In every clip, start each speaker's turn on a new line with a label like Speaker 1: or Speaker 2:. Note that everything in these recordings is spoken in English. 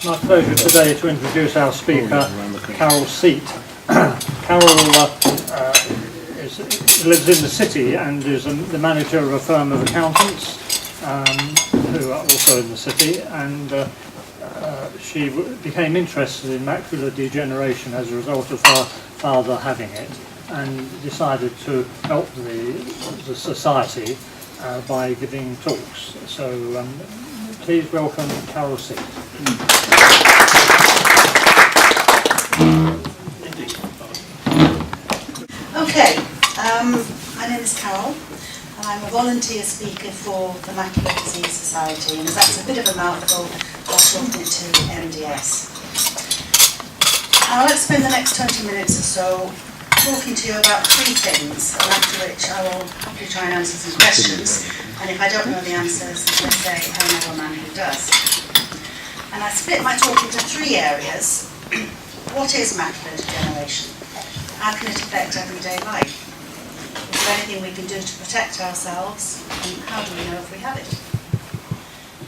Speaker 1: It's my pleasure today to introduce our speaker, Carol Seet. Carol lives in the city and is the manager of a firm of accountants who are also in the city, and she became interested in macular degeneration as a result of her father having it, and decided to help the society by giving talks. So please welcome Carol Seet.
Speaker 2: Okay, my name is Carol, and I'm a volunteer speaker for the Macular Disease Society, and that's a bit of a mouthful, I'll shorten it to MDS. I'll spend the next 20 minutes or so talking to you about three things, and after which I will happily try and answer some questions, and if I don't know the answers, as I say, I know a man who does. And I split my talk into three areas. What is macular degeneration? How can it affect everyday life? Is there anything we can do to protect ourselves? And how do we know if we have it?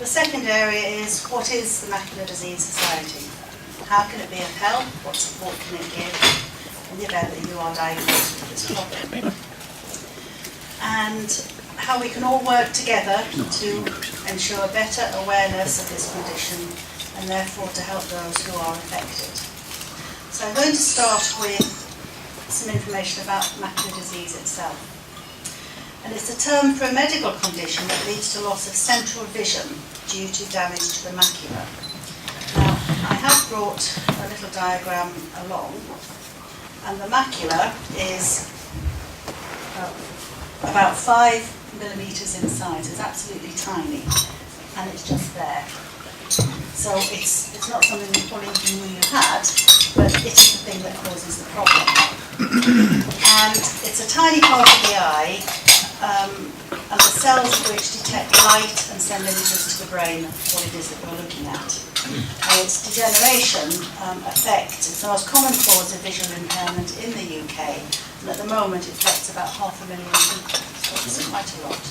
Speaker 2: The second area is, what is the Macular Disease Society? How can it be of help? What support can it give in the event that you are diagnosed with this problem? And how we can all work together to ensure better awareness of this condition and therefore to help those who are affected. So I'm going to start with some information about macular disease itself. And it's a term for a medical condition that leads to loss of central vision due to damage to the macula. Now, I have brought a little diagram along, and the macula is about 5 millimetres in size. It's absolutely tiny, and it's just there. So it's not something you probably knew you had, but it is the thing that causes the problem. And it's a tiny part of the eye, and the cells of which detect light and send images to the brain of what it is that we're looking at. And its degeneration it's the most common cause of visual impairment in the UK, and at the moment it affects about 500,000 people, so it's quite a lot.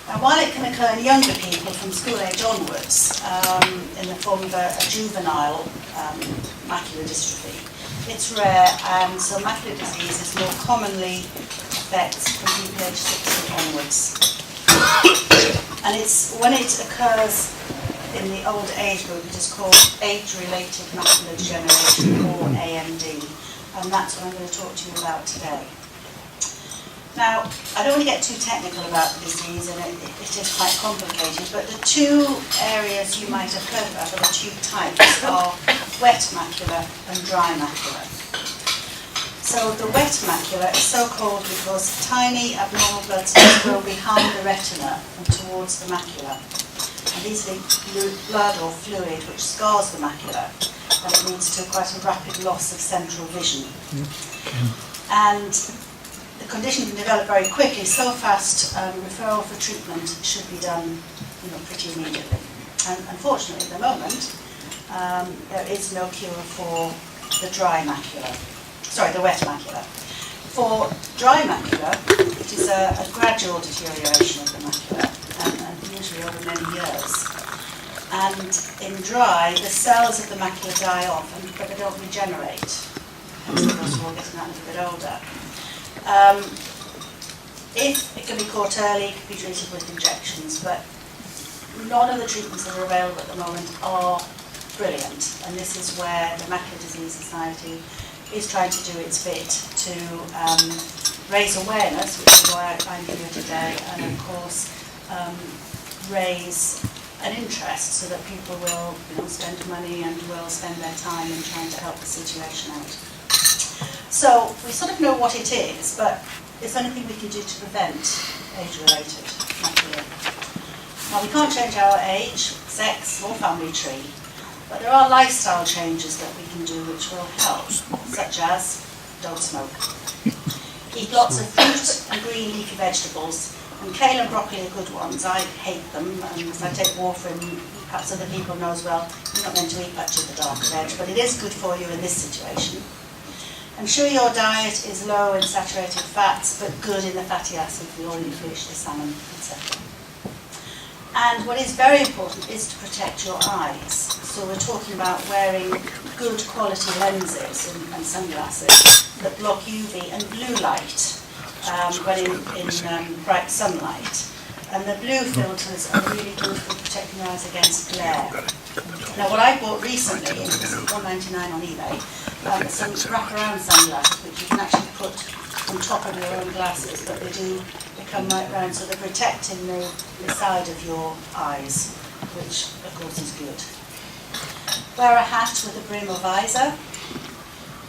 Speaker 2: Now, while it can occur in younger people from school age onwards, in the form of a juvenile macular dystrophy, it's rare, and so macular disease is more commonly affects from people aged 60 onwards. And when it occurs in the old age group, it is called age-related macular degeneration, or AMD, and that's what I'm going to talk to you about today. Now, I don't want to get too technical about the disease, and it is quite complicated, but the two areas you might have heard about, or the two types, are wet macular and dry macular. So the wet macular is so called because tiny abnormal blood cells grow behind the retina and towards the macula. And these leak blood or fluid which scars the macula, and it leads to quite a rapid loss of central vision. And the condition can develop very quickly, so fast referral for treatment should be done pretty immediately. And unfortunately, at the moment, there is no cure for the wet macula. For dry macula, it is a gradual deterioration of the macula, and usually over many years. And in dry, the cells of the macula die off, but they don't regenerate. Hence, of course, we're all getting that a little bit older. If it can be caught early, it can be treated with injections, but none of the treatments that are available at the moment are brilliant, and this is where the Macular Disease Society is trying to do its bit to raise awareness, which is why I'm here today, and of course raise an interest so that people will spend money and will spend their time in trying to help the situation out. So we sort of know what it is, but is there anything we can do to prevent age-related macular? Now, we can't change our age, sex, or family tree, but there are lifestyle changes that we can do which will help, such as don't smoke. Eat lots of fruit and green leafy vegetables, and kale and broccoli are good ones. I hate them, and I take warfarin, perhaps other people know as well, you're not meant to eat much of the dark veg, but it is good for you in this situation. Ensure your diet is low in saturated fats, but good in the fatty acids, the oily fish, the salmon, etc. And what is very important is to protect your eyes. So we're talking about wearing good quality lenses and sunglasses that block UV and blue light when in bright sunlight. And the blue filters are really good for protecting your eyes against glare. Now what I bought recently, it was $1.99 on eBay, some wraparound sunglasses which you can actually put on top of your own glasses, but they come right round, so they're protecting the side of your eyes, which of course is good. Wear a hat with a brim or visor.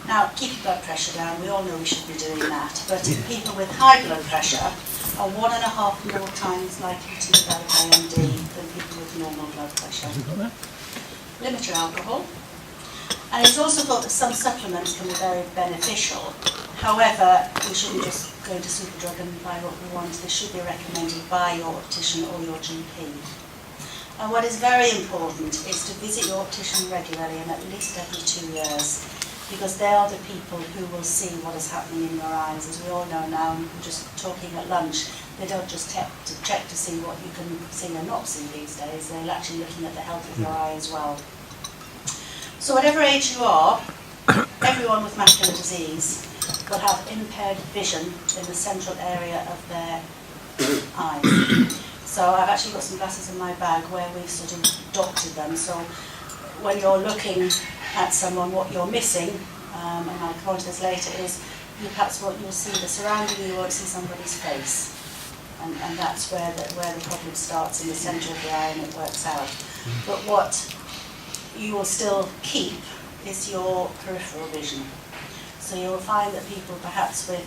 Speaker 2: Now keep your blood pressure down, we all know we should be doing that, but people with high blood pressure are 1.5 more times likely to develop AMD than people with normal blood pressure. Limit your alcohol. And it's also thought that some supplements can be very beneficial. However, we shouldn't just go to Superdrug and buy what we want. They should be recommended by your optician or your GP. And what is very important is to visit your optician regularly and at least every 2 years, because they are the people who will see what is happening in your eyes. As we all know now, and just talking at lunch, they don't just check to see what you can see and not see these days. They're actually looking at the health of your eye as well. So whatever age you are, everyone with macular disease will have impaired vision in the central area of their eyes. So I've actually got some glasses in my bag where we've sort of doctored them. So when you're looking at someone, what you're missing, and I'll come on to this later, is perhaps what you'll see, the surrounding, you won't see somebody's face. And that's where the problem starts, in the centre of the eye, and it works out. But what you will still keep is your peripheral vision. So you'll find that people perhaps with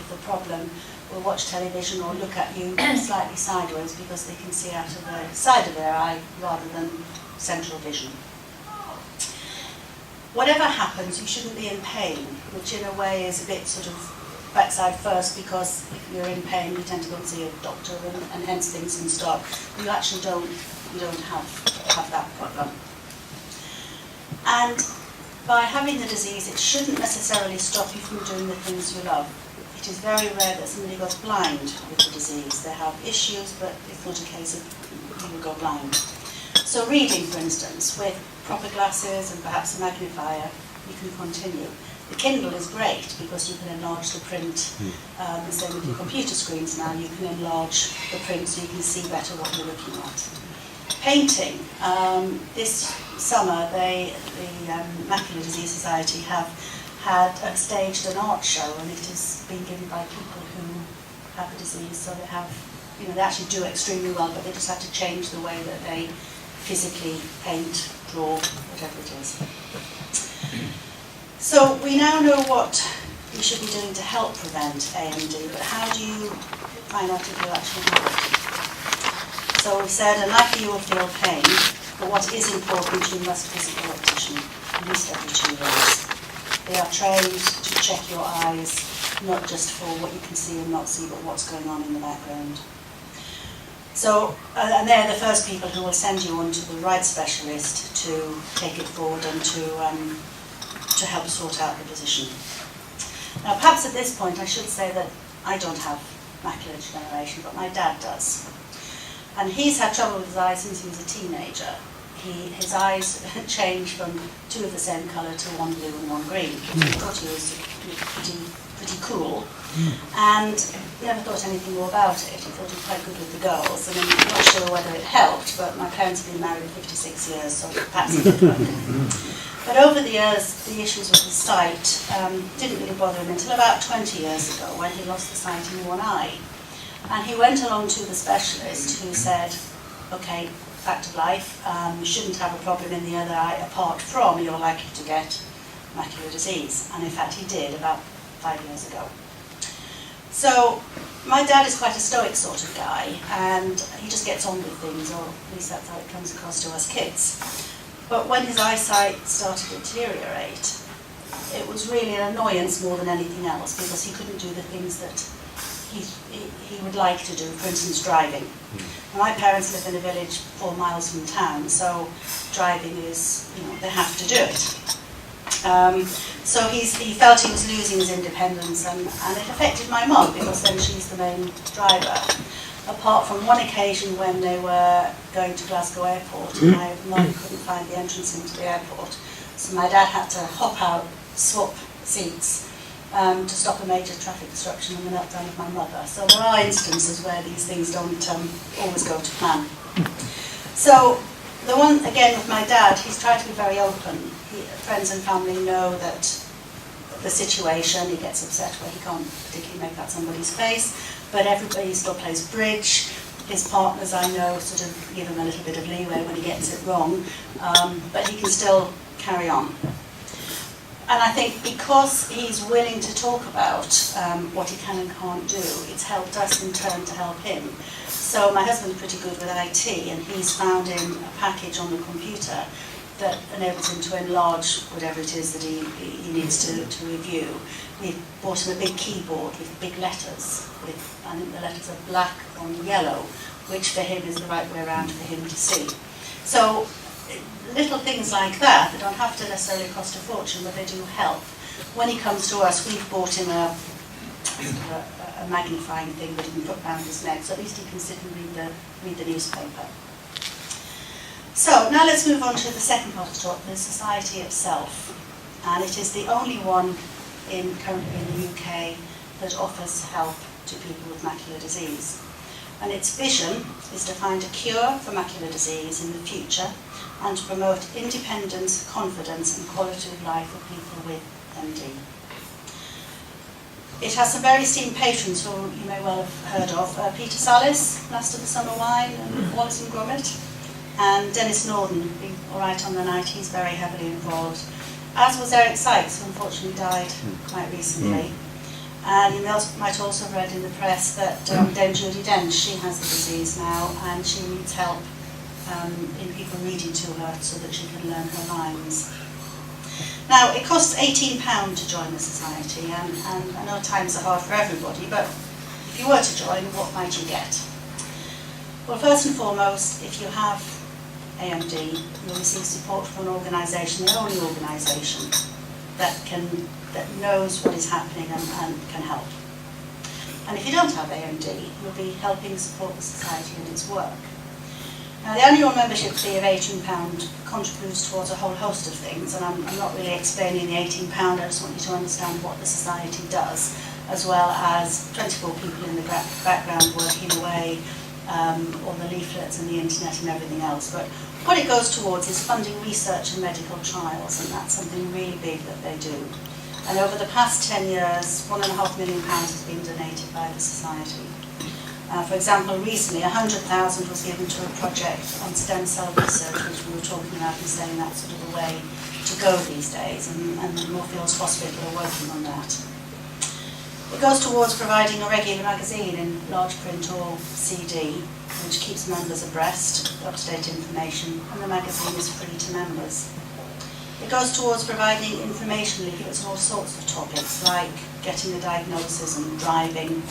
Speaker 2: the problem will watch television or look at you slightly sideways because they can see out of the side of their eye rather than central vision. Whatever happens, you shouldn't be in pain, which in a way is a bit sort of backside first, because if you're in pain you tend to go and see a doctor and hence things can start. You actually don't have that problem. And by having the disease, it shouldn't necessarily stop you from doing the things you love. It is very rare that somebody goes blind with the disease. They have issues, but it's not a case of you will go blind. So reading, for instance, with proper glasses and perhaps a magnifier, you can continue. The Kindle is great because you can enlarge the print. The same with your computer screens now, you can enlarge the print so you can see better what you're looking at. Painting. This summer, the Macular Disease Society have staged an art show, and it has been given by people who have the disease. So they have, they actually do extremely well, but they just have to change the way that they physically paint, draw, whatever it is. So we now know what you should be doing to help prevent AMD, but how do you find out if you actually have it? So we said, unlikely you will feel pain, but what is important, you must visit your optician at least every 2 years. They are trained to check your eyes, not just for what you can see and not see, but what's going on in the background. So, and they're the first people who will send you on to the right specialist to take it forward and to help sort out the position. Now, perhaps at this point I should say that I don't have macular degeneration, but my dad does. And he's had trouble with his eyes since he was a teenager. His eyes changed from 2 of the same colour to 1 blue and 1 green. He thought he was pretty cool, and never thought anything more about it. He thought he was quite good with the girls, and I'm not sure whether it helped, but my parents have been married 56 years, so perhaps it did work. But over the years, the issues with his sight didn't really bother him until about 20 years ago, when he lost the sight in one eye. And he went along to the specialist, who said, okay, fact of life, you shouldn't have a problem in the other eye apart from you're likely to get macular disease. And in fact he did about 5 years ago. So my dad is quite a stoic sort of guy, and he just gets on with things, or at least that's how it comes across to us kids. But when his eyesight started to deteriorate, it was really an annoyance more than anything else, because he couldn't do the things that he would like to do, for instance driving. My parents live in a village 4 miles from town, so driving is, they have to do it. So he felt he was losing his independence, and it affected my mum, because then she's the main driver. apart from one occasion when they were going to Glasgow Airport and my mum couldn't find the entrance into the airport. So my dad had to hop out, swap seats to stop a major traffic disruption and the meltdown of my mother. So there are instances where these things don't always go to plan. So the one, again, with my dad, he's tried to be very open. Friends and family know that the situation, he gets upset where he can't particularly make out somebody's face, but everybody still plays bridge. His partners, I know, sort of give him a little bit of leeway when he gets it wrong, but he can still carry on. And I think because he's willing to talk about what he can and can't do, it's helped us in turn to help him. So my husband's pretty good with IT, and he's found him a package on the computer that enables him to enlarge whatever it is that he needs to review. We've bought him a big keyboard with big letters. I think the letters are black on yellow, which for him is the right way around for him to see. So little things like that don't have to necessarily cost a fortune, but they do help. When he comes to us, we've bought him a magnifying thing that he can put around his neck, so at least he can sit and read the newspaper. So now let's move on to the second part of the talk, the society itself. And it is the only one currently in the UK that offers help to people with macular disease. And its vision is to find a cure for macular disease in the future and to promote independence, confidence and quality of life for people with MD. It has some very esteemed patrons who you may well have heard of. Peter Sallis, Master of the Summer Wine, and Wallace and Gromit. And Dennis Norden, being all right on the night, he's very heavily involved. As was Eric Sykes, who unfortunately died quite recently. And you might also have read in the press that Dame Judy Dench, she has the disease now, and she needs help in people reading to her so that she can learn her lines. Now, it costs £18 to join the society, and I know times are hard for everybody, but if you were to join, what might you get? Well, first and foremost, if you have AMD, you'll receive support from an organisation, the only organisation that knows what is happening and can help. And if you don't have AMD, you'll be helping support the society in its work. Now, the annual membership fee of £18 contributes towards a whole host of things, and I'm not really explaining the £18, I just want you to understand what the society does, as well as 24 people in the background working away, all the leaflets and the internet and everything else. But what it goes towards is funding research and medical trials, and that's something really big that they do. And over the past 10 years, £1.5 million has been donated by the society. For example, recently 100,000 was given to a project on stem cell research, which we were talking about and saying that's sort of the way to go these days, and Moorfields Hospital are working on that. It goes towards providing a regular magazine in large print or CD, which keeps members abreast of up-to-date information, and the magazine is free to members. It goes towards providing information leaflets on all sorts of topics, like getting a diagnosis and driving,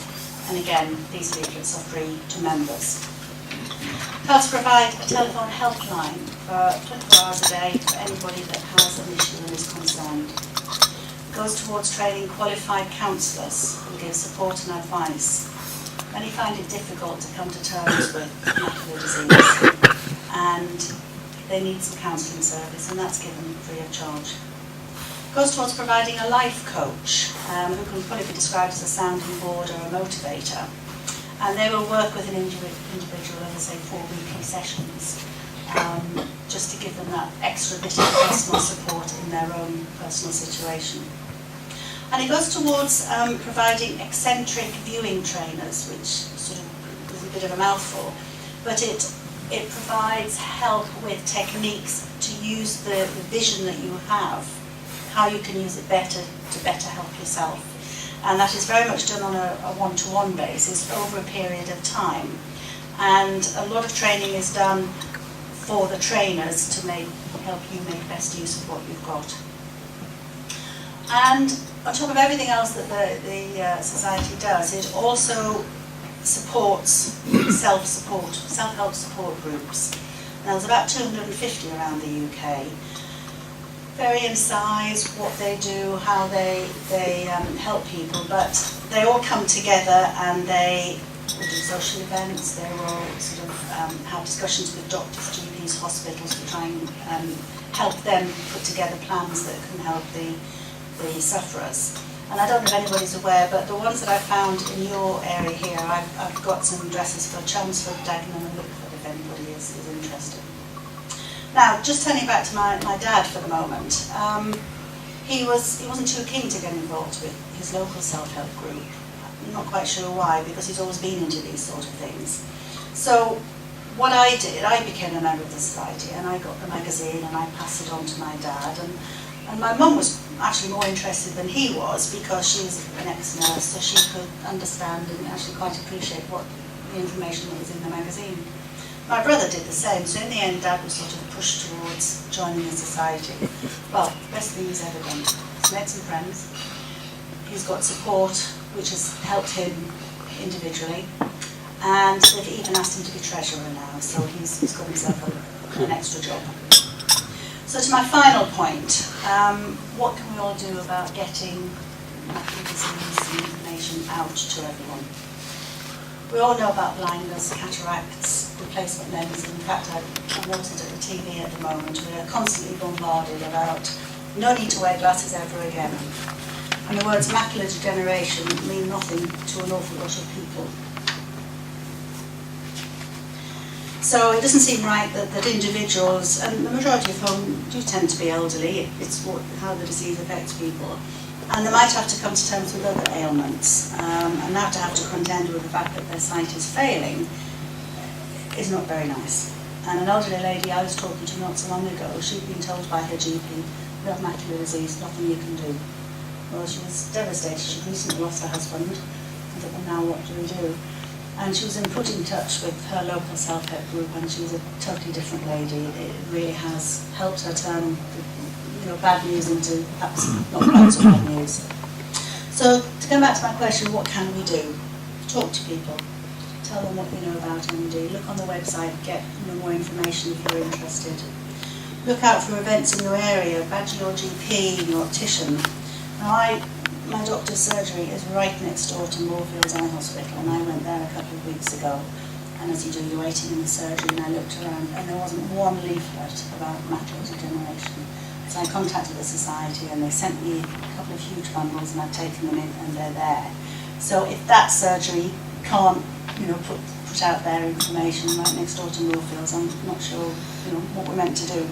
Speaker 2: and again, these leaflets are free to members. It helps provide a telephone helpline for 24 hours a day for anybody that has an issue and is concerned. It goes towards training qualified counsellors who give support and advice. Many find it difficult to come to terms with macular disease, and they need some counselling service, and that's given free of charge. It goes towards providing a life coach who can probably be described as a sounding board or a motivator, and they will work with an individual over, say, 4 weekly sessions, just to give them that extra bit of personal support in their own personal situation. And it goes towards providing eccentric viewing trainers, which sort of is a bit of a mouthful, but it provides help with techniques to use the vision that you have, how you can use it better to better help yourself. And that is very much done on a one-to-one basis over a period of time. And a lot of training is done for the trainers to help you make best use of what you've got. And on top of everything else that the society does, it also supports self-help support groups. Now, there's about 250 around the UK. Vary in size, what they do, how they help people, but they all come together and they will do social events, they will sort of have discussions with doctors, GPs, hospitals to try and help them put together plans that can help the sufferers. And I don't know if anybody's aware, but the ones that I found in your area here, I've got some addresses for Chelmsford, Dagenham and Wickford if anybody is interested. Now, just turning back to my dad for the moment, he wasn't too keen to get involved with his local self-help group. I'm not quite sure why, because he's always been into these sort of things. So what I did, I became a member of the society and I got the magazine and I passed it on to my dad. And my mum was actually more interested than he was because she was an ex-nurse, so she could understand and actually quite appreciate what the information that was in the magazine. My brother did the same, so in the end Dad was sort of pushed towards joining the society. Well, best thing he's ever done. He's made some friends, he's got support which has helped him individually, and they've even asked him to be treasurer now, so he's got himself an extra job. So to my final point, what can we all do about getting macular disease and information out to everyone? We all know about blindness, cataracts, replacement lenses. In fact, I've noticed at the TV at the moment, we are constantly bombarded about no need to wear glasses ever again. And the words macular degeneration mean nothing to an awful lot of people. So it doesn't seem right that individuals, and the majority of whom do tend to be elderly, it's how the disease affects people, and they might have to come to terms with other ailments, and now to have to contend with the fact that their sight is failing is not very nice. And an elderly lady I was talking to not so long ago, she'd been told by her GP, you have macular disease, nothing you can do. Well, she was devastated. She'd recently lost her husband. I thought, well, now what do we do? And she was put in touch with her local self-help group, and she's a totally different lady. It really has helped her turn bad news into perhaps not quite so bad news. So to come back to my question, what can we do? Talk to people. Tell them what you know about MD. Look on the website, get more information if you're interested. Look out for events in your area. Badge your GP, your optician. Now my doctor's surgery is right next door to Moorfields Eye Hospital, and I went there a couple of weeks ago. And as you do, you're waiting in the surgery, and I looked around, and there wasn't one leaflet about macular degeneration. So I contacted the society, and they sent me a couple of huge bundles, and I've taken them in, and they're there. So if that surgery can't, put out their information right next door to Moorfields, I'm not sure, what we're meant to do.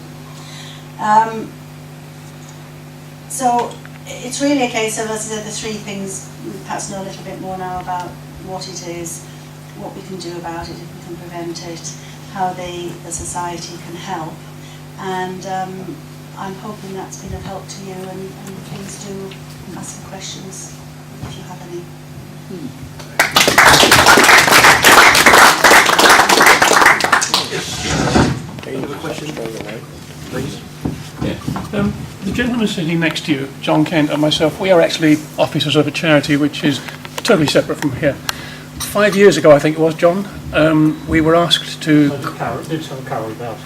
Speaker 2: So it's really a case of, as I said, the three things, we perhaps know a little bit more now about what it is, what we can do about it, if we can prevent it, how the society can help. And I'm hoping that's been of help to you, and please do ask some questions if you have any.
Speaker 3: Any other questions? Please.
Speaker 4: Yeah. The gentleman sitting next to you, John Kent, and myself, we are actually officers of a charity which is totally separate from here. 5 years ago, I think it was, John, we were asked to...
Speaker 1: I did tell Carol about it,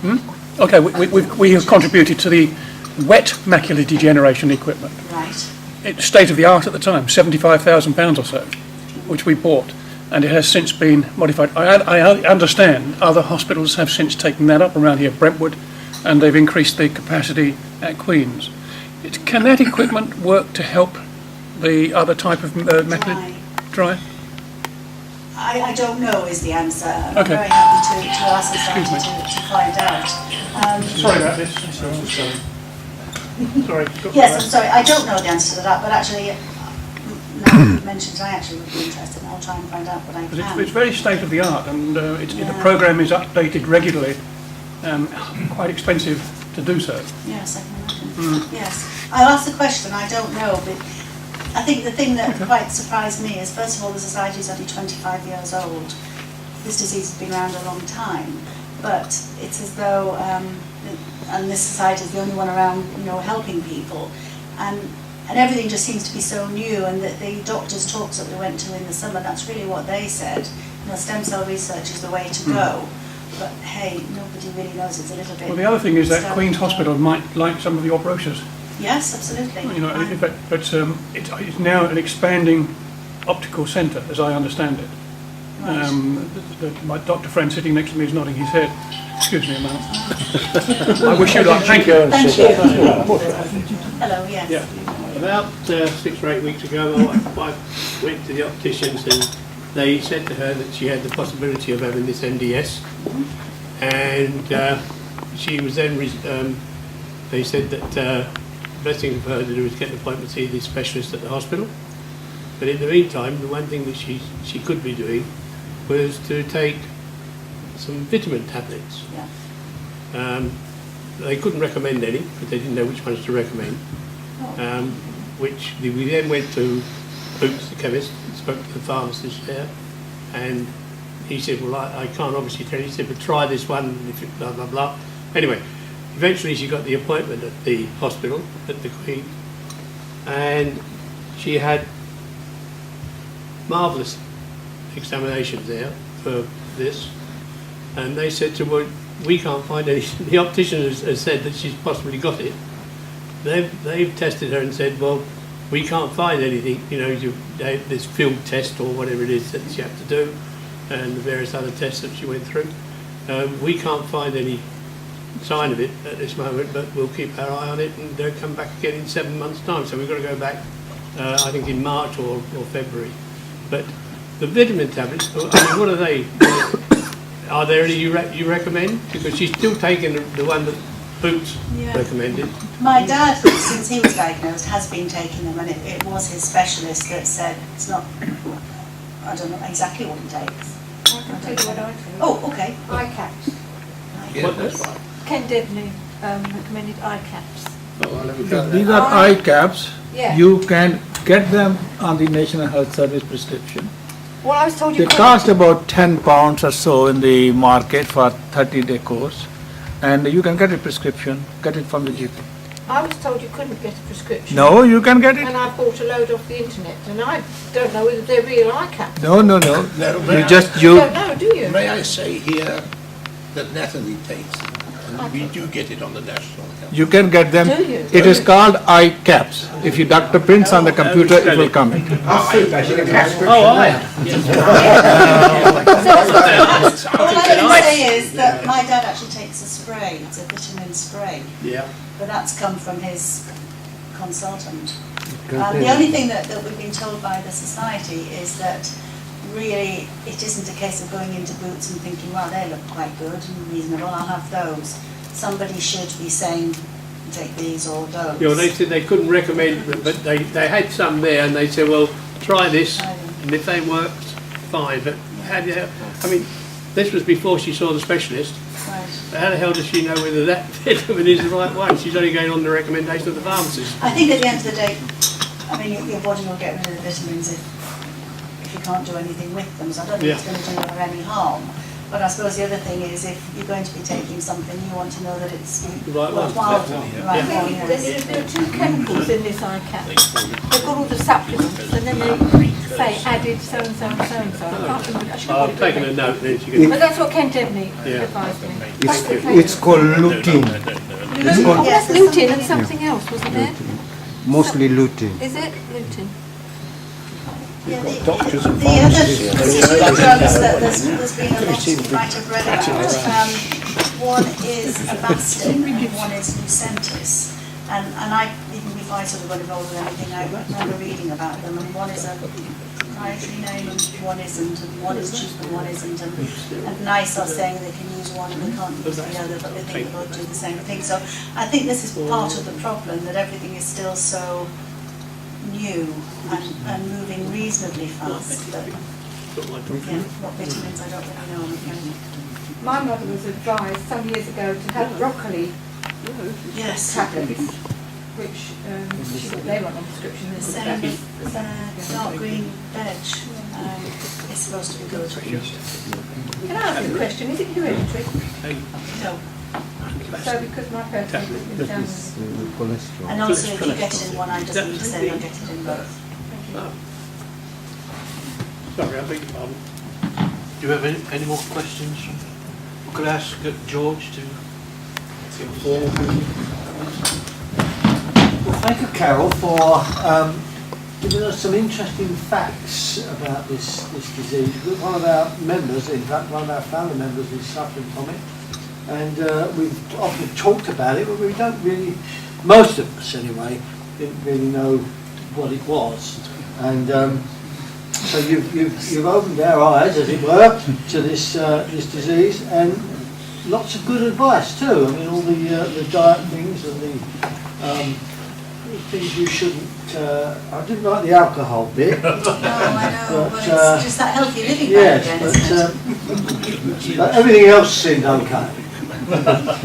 Speaker 1: actually.
Speaker 4: Okay, we have contributed to the wet macular degeneration equipment.
Speaker 2: Right.
Speaker 4: It's state of the art at the time, £75,000 or so, which we bought, and it has since been modified. I understand other hospitals have since taken that up around here, Brentwood, and they've increased the capacity at Queen's. Can that equipment work to help the other type of macular... Dry?
Speaker 2: I don't know is the answer. I'm
Speaker 4: Okay.
Speaker 2: very happy to ask the society to find out.
Speaker 4: Sorry about this. Sorry.
Speaker 2: Yes, I'm sorry, I don't know the answer to that, but actually, now you mentioned, I actually would be interested, and I'll try and find out what I can.
Speaker 4: It's very state of the art, and the programme is updated regularly. Quite expensive to do so.
Speaker 2: Yes, I can imagine. Yes. I'll ask the question, I don't know, but I think the thing that quite surprised me is, first of all, the society is only 25 years old. This disease has been around a long time, but it's as though, and this society is the only one around, helping people, and everything just seems to be so new. And the doctors' talks that we went to in the summer, that's really what they said. Stem cell research is the way to go. But hey, nobody really knows. It's a little bit...
Speaker 4: Well, the other thing is that Queen's Hospital might like some of your brochures.
Speaker 2: Yes, absolutely.
Speaker 4: But it's now an expanding optical centre, as I understand it. My doctor friend sitting next to me is nodding his head. Excuse me a moment.
Speaker 3: I wish you luck. Thank you.
Speaker 2: Thank you. Hello, yes.
Speaker 5: Yeah, about 6 or 8 weeks ago, I went to the opticians and they said to her that she had the possibility of having this NDS, and she was then, they said that the best thing for her to do was get an appointment to see the specialist at the hospital. But in the meantime, the one thing that she could be doing was to take some vitamin tablets.
Speaker 2: Yeah.
Speaker 5: They couldn't recommend any, but they didn't know which ones to recommend. Which we then went to Boots, the chemist, spoke to the pharmacist there, and he said, well, I can't obviously tell you. He said, but try this one, if it blah, blah, blah. Anyway, eventually she got the appointment at the hospital, at the Queen, and she had marvellous examinations there for this, and they said to her, well, we can't find any. The optician has said that she's possibly got it. They've tested her and said, well, we can't find anything, you know, this field test or whatever it is that she had to do, and the various other tests that she went through. We can't find any sign of it at this moment, but we'll keep our eye on it and come back again in 7 months' time. So we've got to go back, I think in March or February. But the vitamin tablets, I mean, what are they? Are there any you recommend? Because she's still taking the one that Boots recommended.
Speaker 2: My dad, since he was diagnosed, has been taking them, and it was his specialist that said it's not, I don't know exactly what he takes.
Speaker 6: I can tell you what I take.
Speaker 2: Oh, okay.
Speaker 6: Eye caps.
Speaker 5: What, that's right.
Speaker 6: Ken Debney recommended eye caps.
Speaker 7: These are eye caps.
Speaker 6: Yeah.
Speaker 7: You can get them on the National Health Service prescription.
Speaker 6: Well, I was told you
Speaker 7: They
Speaker 6: couldn't.
Speaker 7: cost about £10 or so in the market for a 30-day course, and you can get a prescription, get it from the GP.
Speaker 6: I was told you couldn't get a prescription.
Speaker 7: No, you can get it.
Speaker 6: And I bought a load off the internet, and I don't know whether they're real eye caps.
Speaker 7: No.
Speaker 8: No,
Speaker 7: You just
Speaker 6: You
Speaker 7: you.
Speaker 6: don't know, do you?
Speaker 8: May I say here that Natalie takes it, and we do get it on the National Health.
Speaker 7: You can get them.
Speaker 6: Do you?
Speaker 7: It is called eye caps. If you Dr. prints on the computer, it will come in.
Speaker 5: Oh, I
Speaker 2: All I can say is that my dad actually takes a spray, it's a vitamin spray,
Speaker 5: Yeah.
Speaker 2: but that's come from his consultant. The only thing that we've been told by the society is that really it isn't a case of going into Boots and thinking, well, they look quite good and reasonable, I'll have those. Somebody should be saying, take these or those.
Speaker 5: Yeah, well, they said they couldn't recommend, but they had some there, and they said, well, try this, and if they worked, fine. But how do you, I mean, this was before she saw the specialist.
Speaker 2: Right.
Speaker 5: How the hell does she know whether that vitamin is the right one? She's only going on the recommendation of the pharmacist.
Speaker 2: I think at the end of the day, I mean, your body will get rid of the vitamins if you can't do anything with them, so I don't think it's going to do her any harm. But I suppose the other thing is, if you're going to be taking something, you want to know that it's
Speaker 5: The right one.
Speaker 2: worthwhile.
Speaker 5: Yeah.
Speaker 2: Right
Speaker 6: I
Speaker 2: one,
Speaker 6: think
Speaker 2: yes.
Speaker 6: there are two chemicals in this eye cap. They've got all the supplements, and then they say added so and so and so and so. I can't remember. I should have got
Speaker 5: I've
Speaker 6: it
Speaker 5: taken
Speaker 6: with
Speaker 5: a
Speaker 6: me.
Speaker 5: note then. She can,
Speaker 6: But that's what Ken Debney
Speaker 5: Yeah.
Speaker 6: advised me.
Speaker 9: It's called lutein,
Speaker 6: Oh, that's lutein and something else, wasn't there?
Speaker 9: mostly lutein.
Speaker 6: Is it lutein?
Speaker 2: Yeah, the other particular drugs that there's been a lot you might have read about, one is Avastin and one is Lucentis. And I, even before I sort of got involved with anything, I remember reading about them, and one is a proprietary name and one isn't, and one is cheap and one isn't, and NICE are saying they can use one and they can't use the other, but they think they'll do the same thing. So I think this is part of the problem, that everything is still so new and moving reasonably fast. But yeah, what vitamins I don't really know. I'm afraid.
Speaker 6: My mother was advised some years ago to have broccoli
Speaker 2: Yes.
Speaker 6: tablets, which she got they were on prescription.
Speaker 2: Dark green veg is supposed to be good.
Speaker 6: Can I ask you a question? Is it hereditary?
Speaker 2: No.
Speaker 6: So because my person is down with
Speaker 9: Cholesterol.
Speaker 2: And also if you get it in one eye, doesn't mean to say they'll get it in both.
Speaker 5: sorry, I beg your pardon.
Speaker 3: Do you have any more questions? Could I ask George to...
Speaker 10: Well, thank you, Carol, for given us some interesting facts about this disease. One of our members, in fact, one of our family members is suffering from it, and we've often talked about it, but we don't really, most of us anyway, didn't really know what it was. And so you've opened our eyes, as it were, to this disease, and lots of good advice too. I mean, all the diet things and the things you shouldn't. I didn't like the alcohol bit.
Speaker 2: No, I know, but it's just that healthy living
Speaker 10: yes,
Speaker 2: back again, isn't it?
Speaker 10: but everything else seemed okay.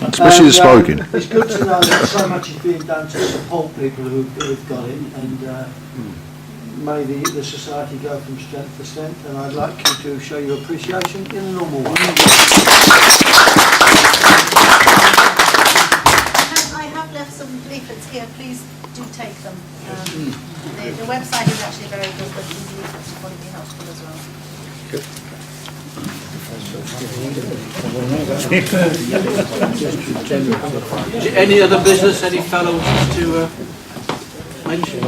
Speaker 11: Especially the smoking.
Speaker 10: It's good to know that so much is being done to support people who've got it, and may the society go from strength to strength, and I'd like you to show your appreciation in a normal way.
Speaker 2: I have left some leaflets here, please do take them. The website is actually very good, but these leaflets will probably be helpful as well.
Speaker 3: Any other business any fellow wishes to mention?